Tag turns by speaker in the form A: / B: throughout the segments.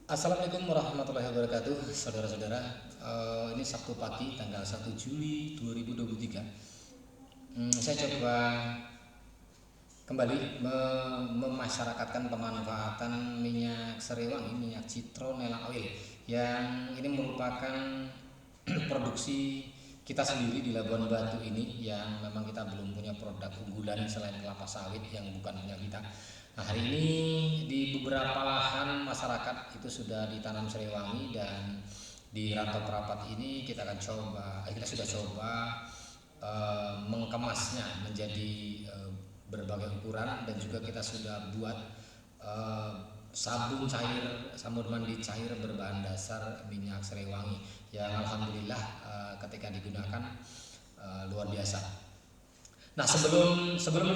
A: Assalamualaikum warahmatullahi wabarakatuh, saudara-saudara. Ini Sabtu pagi, tanggal 1 Juli 2023. Saya coba kembali memasyarakatkan pemanfaatan minyak Sariwangi, minyak citronella oil, yang ini merupakan produksi kita sendiri di Labuan Batu ini, yang memang kita belum punya produk unggulan selain kelapa sawit yang bukan punya kita. Nah, hari ini di beberapa lahan masyarakat itu sudah ditanam Sariwangi, dan di Rantau Perapat ini kita sudah coba mengemasnya menjadi berbagai ukuran, dan juga kita sudah buat eh, sabun mandi cair berbahan dasar minyak Sariwangi yang alhamdulillah ketika digunakan luar biasa. Nah, sebelum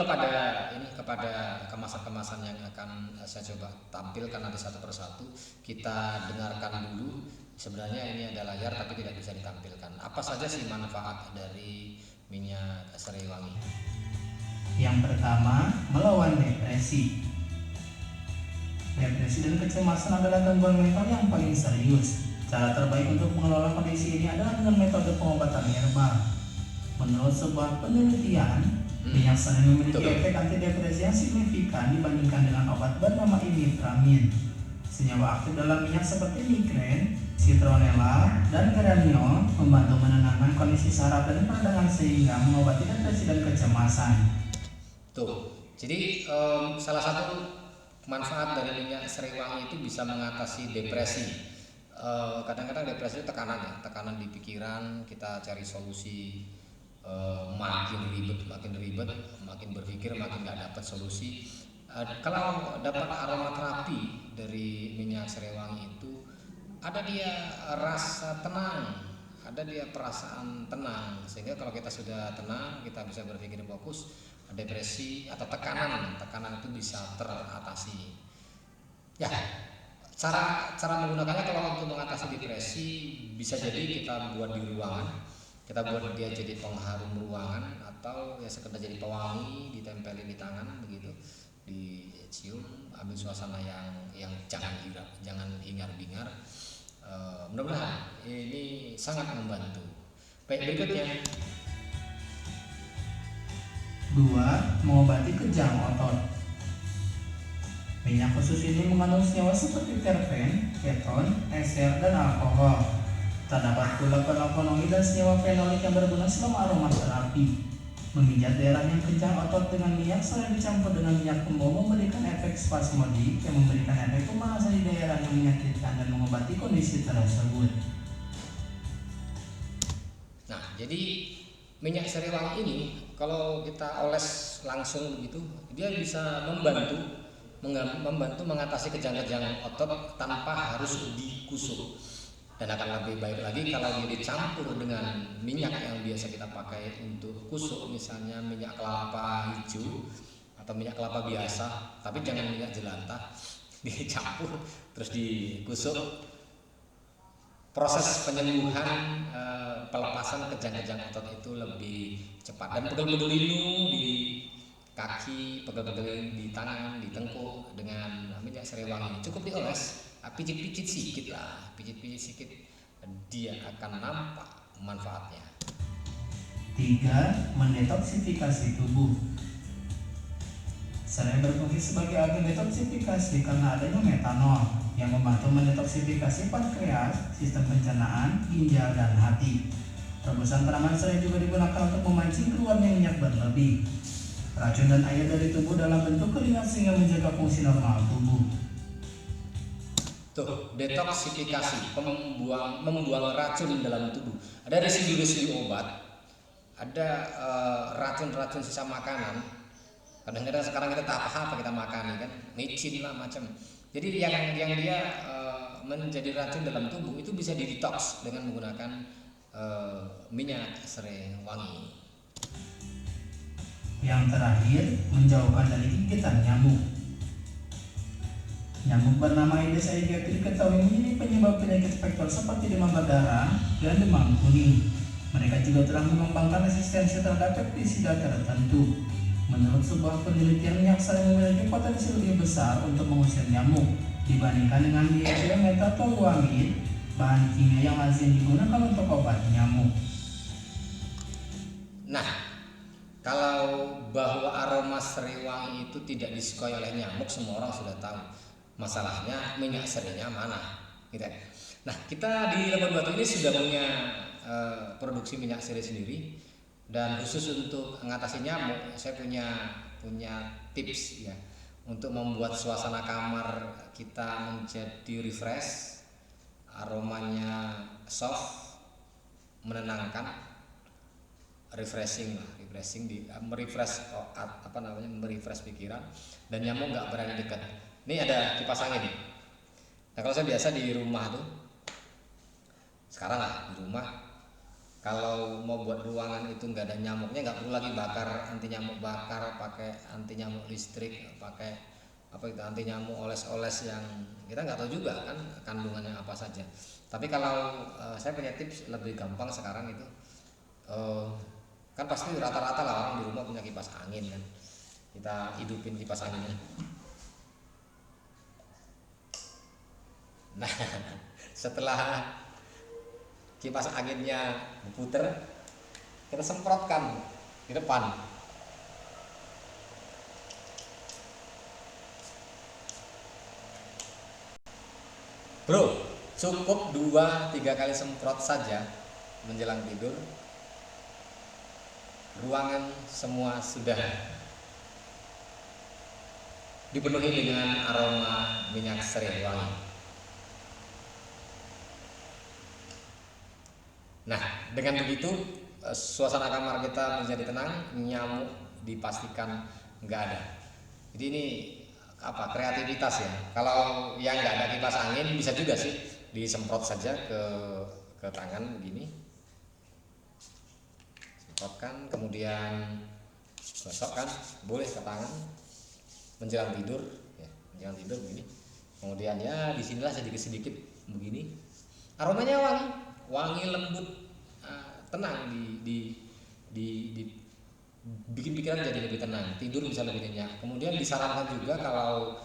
A: kepada kemasan-kemasan yang akan saya coba tampilkan nanti satu persatu, kita dengarkan dulu. Sebenarnya ini ada layar tapi tidak bisa ditampilkan. Apa saja sih manfaat dari minyak Sariwangi?
B: Yang pertama, melawan depresi. Depresi dan kecemasan adalah gangguan mental yang paling serius. Cara terbaik untuk mengelola kondisi ini adalah dengan metode pengobatan herbal. Menurut sebuah penelitian, minyak sanin memiliki efek antidepresi yang signifikan dibandingkan dengan obat bernama imipramine. Senyawa aktif dalam minyak seperti migren, citronella, dan geraniol membantu menenangkan kondisi saraf dan peradangan sehingga mengobati depresi dan kecemasan.
A: Tuh, jadi salah satu manfaat dari minyak Sariwangi itu bisa mengatasi depresi. Kadang-kadang depresi itu tekanan di pikiran, kita cari solusi makin ribet, makin berpikir makin nggak dapat solusi. Kalau dapat aromaterapi dari minyak Sariwangi itu, ada dia rasa tenang, ada dia perasaan tenang, sehingga kalau kita sudah tenang kita bisa berpikir fokus, depresi atau tekanan itu bisa teratasi. Ya, cara menggunakannya kalau untuk mengatasi depresi, bisa jadi kita buat di ruangan, kita buat dia jadi pengharum ruangan, atau ya sekedar jadi pewangi, ditempelin di tangan begitu, dicium, ambil suasana yang jangan hingar bingar. Mudah-mudahan ini sangat membantu. Baik, berikutnya.
B: 2. Mengobati kejang otot. Minyak khusus ini mengandung senyawa seperti terpen, keton, eser, dan alkohol. Terdapat pula flavonoid dan senyawa fenolik yang berguna selama aromaterapi. Memijat daerah yang kejang otot dengan minyak selain dicampur dengan minyak pembawa memberikan efek spasmodik yang memberikan efek pemanasan di daerah yang menyakitkan dan mengobati kondisi tersebut.
A: Nah, jadi minyak Sariwangi ini kalau kita oles langsung begitu, dia bisa membantu mengatasi kejang-kejang otot tanpa harus dikusuk. Dan akan lebih baik lagi kalau dia dicampur dengan minyak yang biasa kita pakai untuk kusuk, misalnya minyak kelapa hijau atau minyak kelapa biasa, tapi jangan minyak jelantah. Dicampur terus dikusuk, proses penyembuhan pelepasan kejang-kejang otot itu lebih cepat. Dan pegel-pegel linu di kaki, pegel-pegel di tangan, di tengkuk dengan minyak Sariwangi cukup dioles, pijit-pijit sedikit lah, pijit-pijit sedikit, dia akan nampak manfaatnya.
B: 3. Mendetoksifikasi tubuh. Selain berfungsi sebagai agen detoksifikasi karena adanya metanol yang membantu mendetoksifikasi pankreas, sistem pencernaan, ginjal, dan hati. Rebusan tanaman serai juga digunakan untuk memancing keluarnya minyak berlebih, racun dan air dari tubuh dalam bentuk keringat sehingga menjaga fungsi normal tubuh.
A: Tuh, detoksifikasi, membuang racun dalam tubuh. Ada residu-residu obat, ada racun-racun sisa makanan. Kadang-kadang sekarang kita tak apa kita makan kan, micin lah macam. Jadi yang dia menjadi racun dalam tubuh itu bisa didetox dengan menggunakan minyak Sariwangi.
B: Yang terakhir, menjauhkan dari gigitan nyamuk. Nyamuk bernama Aedes aegypti diketahui menjadi penyebab penyakit vektor seperti demam berdarah dan demam kuning. Mereka juga telah mengembangkan resistensi terhadap pestisida tertentu. Menurut sebuah penelitian, minyak sarin memiliki potensi lebih besar untuk mengusir nyamuk Dibandingkan dengan diethylmetotoluamid, bahan kimia yang lazim digunakan untuk obat nyamuk.
A: Nah, kalau bahwa aroma serai wangi itu tidak disukai oleh nyamuk, semua orang sudah tahu. Masalahnya minyak serainya mana, gitu. Nah, kita di Lebon Batu ini sudah punya produksi minyak serai sendiri, dan khusus untuk mengatasi nyamuk, saya punya tips ya untuk membuat suasana kamar kita menjadi refresh, aromanya soft, menenangkan, refreshing merefresh pikiran, dan nyamuk nggak berani dekat. Ini ada kipas angin nih. Nah, kalau saya biasa di rumah tuh, sekarang lah di rumah, kalau mau buat ruangan itu nggak ada nyamuknya, nggak perlu lagi bakar anti nyamuk, pakai anti nyamuk listrik, pakai anti nyamuk oles-oles yang kita nggak tahu juga kan kandungannya apa saja. Tapi kalau saya punya tips lebih gampang sekarang itu, kan pasti rata-rata lah orang di rumah punya kipas angin kan, kita hidupin kipas anginnya. Nah, setelah kipas anginnya berputar, kita semprotkan di depan. Bro, cukup 2-3 kali semprot saja menjelang tidur, ruangan semua sudah dipenuhi dengan aroma minyak serai wangi. Nah, dengan begitu suasana kamar kita menjadi tenang, nyamuk dipastikan nggak ada. Jadi ini kreativitas ya. Kalau yang nggak ada kipas angin bisa juga sih disemprot saja ke tangan begini, semprotkan, kemudian gosokkan, boleh ke tangan menjelang tidur ya, menjelang tidur begini. Kemudian ya disinilah sedikit begini, aromanya wangi lembut, tenang, bikin pikiran jadi lebih tenang, tidur bisa lebih nyenyak. Kemudian disarankan juga kalau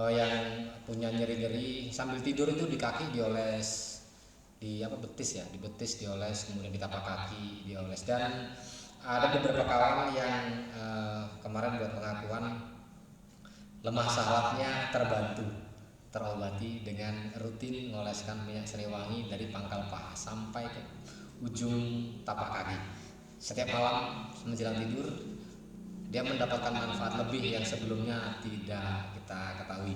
A: yang punya nyeri-nyeri sambil tidur itu di kaki dioles, di betis ya, di betis dioles, kemudian di tapak kaki dioles. Dan ada beberapa kawan yang kemarin buat pengakuan lemah syahwatnya terobati dengan rutin mengoleskan minyak serai wangi dari pangkal paha sampai ke ujung tapak kaki. Setiap malam menjelang tidur dia mendapatkan manfaat lebih yang sebelumnya tidak kita ketahui.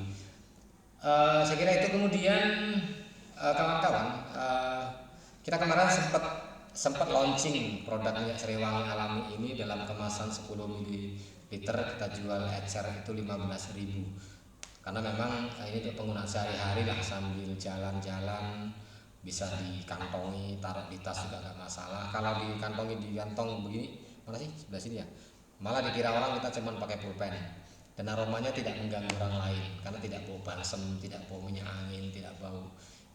A: Saya kira itu. Kemudian kawan-kawan, kita kemarin sempat launching produk minyak serai wangi alami ini dalam kemasan 10 ml, kita jual ecer itu 15.000. Karena memang ini untuk penggunaan sehari-hari lah, sambil jalan-jalan bisa dikantongi, taruh di tas juga nggak masalah. Kalau dikantongi di kantong begini, mana sih, sebelah sini ya, malah dikira orang kita cuma pakai pulpen. Dan aromanya tidak mengganggu orang lain karena tidak bau balsem, tidak bau minyak angin, tidak bau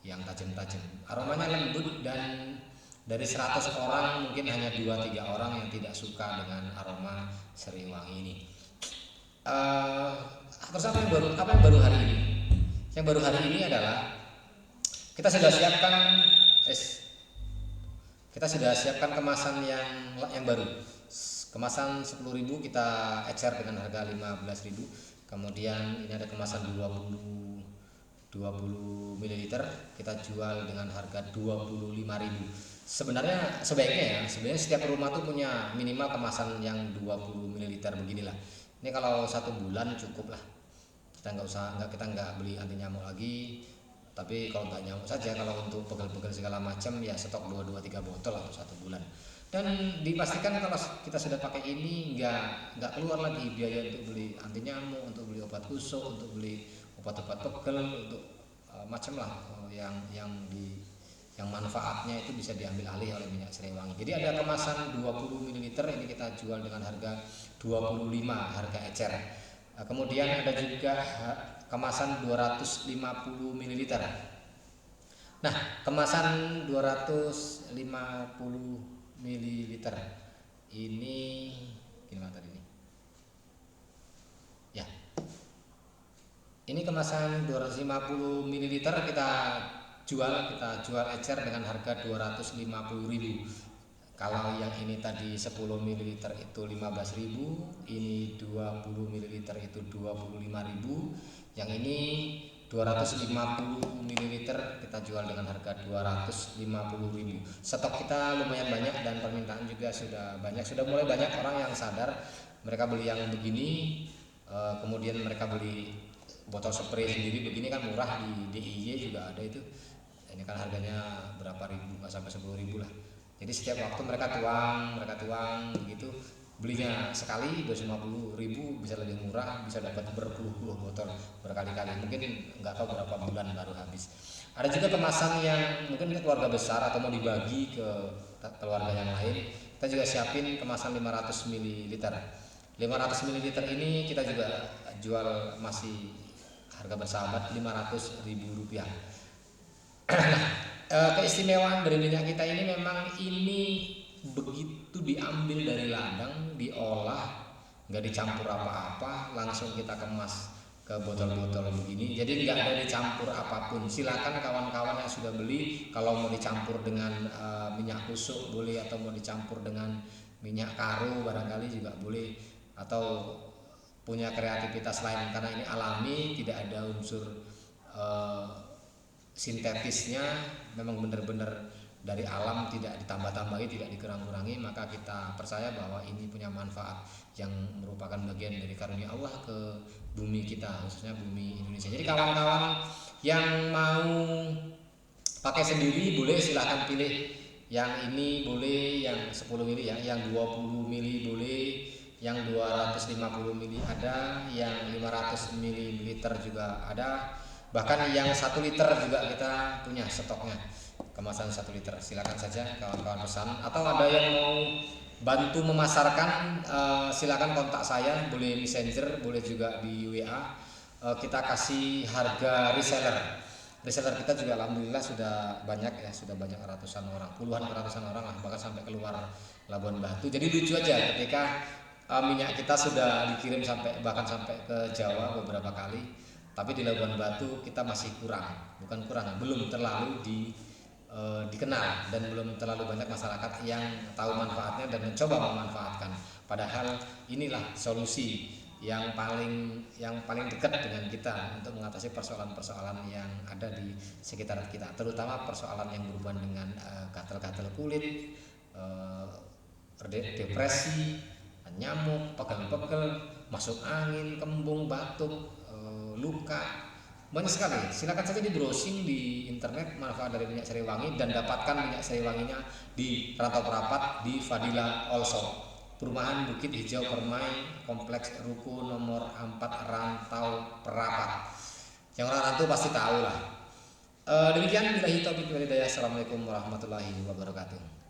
A: yang tajam-tajam. Aromanya lembut, dan dari 100 orang mungkin hanya 2-3 orang yang tidak suka dengan aroma serai wangi ini. Terus apa yang baru hari ini? Yang baru hari ini adalah kita sudah siapkan kemasan yang baru. Kemasan 10.000 kita ecer dengan harga 15.000. Kemudian ini ada kemasan 20 ml kita jual dengan harga 25.000. Sebenarnya sebaiknya setiap rumah tuh punya minimal kemasan yang 20 ml beginilah. Ini kalau 1 bulan cukup lah. Kita nggak beli anti nyamuk lagi. Tapi kalau nggak nyamuk saja, kalau untuk pegel-pegel segala macam ya stok 2-3 botol atau 1 bulan. Dan dipastikan kalau kita sudah pakai ini nggak keluar lagi biaya untuk beli anti nyamuk, untuk beli obat kusuk, untuk beli obat-obat pegel, untuk macam lah yang manfaatnya itu bisa diambil alih oleh minyak serai wangi. Jadi ada kemasan 20 ml ini kita jual dengan harga 25 harga ecer. Kemudian ada juga kemasan 250 ml. Nah, kemasan 250 ml ini gimana tadi nih? Ya. Ini kemasan 250 ml kita jual ecer dengan harga 250.000. Kalau yang ini tadi 10 ml itu 15.000, ini 20 ml itu 25.000, yang ini 250 ml kita jual dengan harga 250.000. Stok kita lumayan banyak dan permintaan juga sudah banyak, sudah mulai banyak orang yang sadar mereka beli yang begini, kemudian mereka beli botol spray sendiri begini kan murah, di DIY juga ada itu. Ini kan harganya berapa ribu, nggak sampai 10.000 lah. Jadi setiap waktu mereka tuang begitu, belinya sekali 250.000 bisa lebih murah, bisa dapat berpuluh-puluh botol berkali-kali, mungkin nggak tahu berapa bulan baru habis. Ada juga kemasan yang mungkin keluarga besar atau mau dibagi ke keluarga yang lain, kita juga siapin kemasan 500 ml. 500 ml ini kita juga jual masih harga bersahabat, Rp500.000. Keistimewaan dari minyak kita ini memang ini begitu diambil dari ladang, diolah, nggak dicampur apa-apa, langsung kita kemas ke botol-botol begini. Jadi nggak ada dicampur apapun. Silakan kawan-kawan yang sudah beli, kalau mau dicampur dengan minyak kusuk boleh, atau mau dicampur dengan minyak karo barangkali juga boleh, atau punya kreativitas lain, karena ini alami, tidak ada unsur sintetisnya, memang benar-benar dari alam, tidak ditambah-tambahi, tidak dikurang-kurangi, maka kita percaya bahwa ini punya manfaat yang merupakan bagian dari karunia Allah ke bumi kita, khususnya bumi Indonesia. Jadi kawan-kawan yang mau pakai sendiri boleh, silahkan pilih. Yang ini boleh, yang 10 mili ya, yang 20 mili boleh, yang 250 mili ada, yang 500 ml juga ada, bahkan yang 1 liter juga kita punya stoknya, kemasan 1 liter. Silakan saja kawan-kawan pesan, atau ada yang mau bantu memasarkan, silakan kontak saya, boleh messenger, boleh juga di WA. Kita kasih harga reseller. Reseller kita juga alhamdulillah sudah banyak ya, sudah banyak ratusan orang, puluhan ratusan orang lah, bahkan sampai keluar Labuan Batu. Jadi lucu aja ketika minyak kita sudah dikirim bahkan sampai ke Jawa beberapa kali, tapi di Labuan Batu kita masih belum terlalu dikenal, dan belum terlalu banyak masyarakat yang tahu manfaatnya dan mencoba memanfaatkan. Padahal inilah solusi yang paling dekat dengan kita untuk mengatasi persoalan-persoalan yang ada di sekitar kita, terutama persoalan yang berhubungan dengan gatal-gatal kulit, depresi, nyamuk, pegel-pegel, masuk angin, kembung, batuk, luka, banyak sekali. Silakan saja di browsing di internet manfaat dari minyak Sariwangi, dan dapatkan minyak Sariwanginya di Rantau Perapat di Fadila Also, Perumahan Bukit Hijau Permai, Kompleks Ruko nomor 4 Rantau Perapat. Yang orang rantau pasti tahu lah. Demikian, billahi taufiq wal hidayah. Assalamualaikum warahmatullahi wabarakatuh.